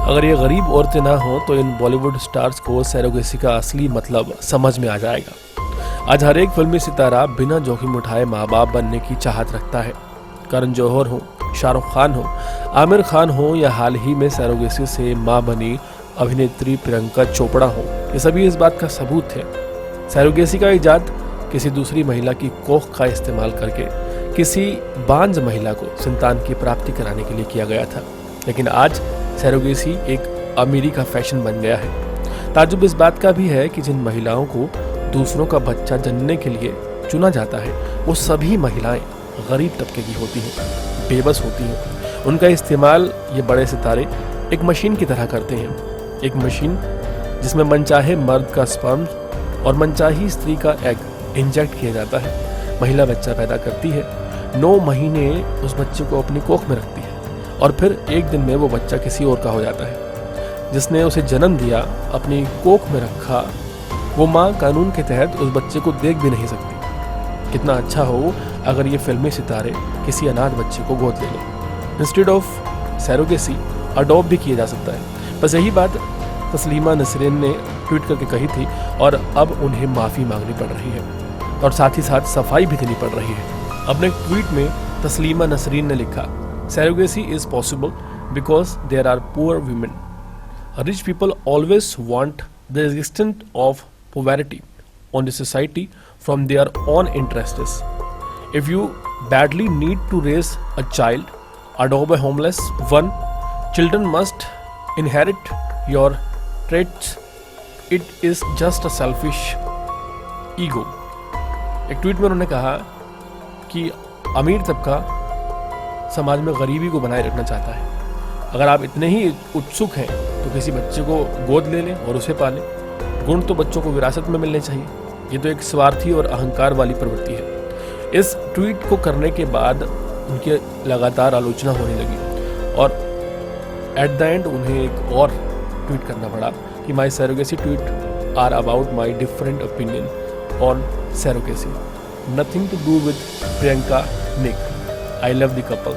अगर ये गरीब औरतें ना हो तो इन बॉलीवुड स्टार्स को सैरोगेसी का असली मतलब समझ में आ जाएगा। आज हर एक फिल्मी सितारा बिना जोखिम उठाए माँ बाप बनने की चाहत रखता है। करण जौहर हो, शाहरुख खान हो, आमिर खान हो या हाल ही में सैरोगेसी से माँ बनी अभिनेत्री प्रियंका चोपड़ा हो, ये सभी इस बात का सबूत है। सैरोगेसी का इजाद किसी दूसरी महिला की कोख का इस्तेमाल करके किसी बांझ महिला को संतान की प्राप्ति कराने के लिए किया गया था, लेकिन आज सैरोगेसी एक अमीरी का फैशन बन गया है। ताज्जुब इस बात का भी है कि जिन महिलाओं को दूसरों का बच्चा जनने के लिए चुना जाता है वो सभी महिलाएं गरीब तबके की होती हैं, बेबस होती हैं। उनका इस्तेमाल ये बड़े सितारे एक मशीन की तरह करते हैं, एक मशीन जिसमें मनचाहे मर्द का स्पर्म और मनचाही स्त्री का एग इंजेक्ट किया जाता है। महिला बच्चा पैदा करती है, 9 महीने उस बच्चे को अपनी कोख में रखती है और फिर एक दिन में वो बच्चा किसी और का हो जाता है। जिसने उसे जन्म दिया, अपनी कोख में रखा, वो माँ कानून के तहत उस बच्चे को देख भी नहीं सकती। कितना अच्छा हो अगर ये फिल्मी सितारे किसी अनाथ बच्चे को गोद ले लें। इंस्टेड ऑफ सैरोगेसी अडॉप्ट भी किया जा सकता है। बस यही बात तस्लीमा नसरीन ने ट्वीट करके कही थी और अब उन्हें माफ़ी मांगनी पड़ रही है और साथ ही साथ सफाई भी देनी पड़ रही है। अपने ट्वीट में तस्लीमा नसरीन ने लिखा, Surrogacy is possible because there are poor women. Rich people always want the existence of poverty on the society from their own interests. If you badly need to raise a child, adopt a homeless one. Children must inherit your traits. It is just a selfish ego. एक tweet में उन्होंने कहा कि अमीर तबका समाज में गरीबी को बनाए रखना चाहता है। अगर आप इतने ही उत्सुक हैं तो किसी बच्चे को गोद ले लें और उसे पालें। गुण तो बच्चों को विरासत में मिलने चाहिए। ये तो एक स्वार्थी और अहंकार वाली प्रवृत्ति है। इस ट्वीट को करने के बाद उनकी लगातार आलोचना होने लगी और एट द एंड उन्हें एक और ट्वीट करना पड़ा कि my surrogacy tweet are about my different opinion on surrogacy, nothing to do with Priyanka Nick. I love the couple.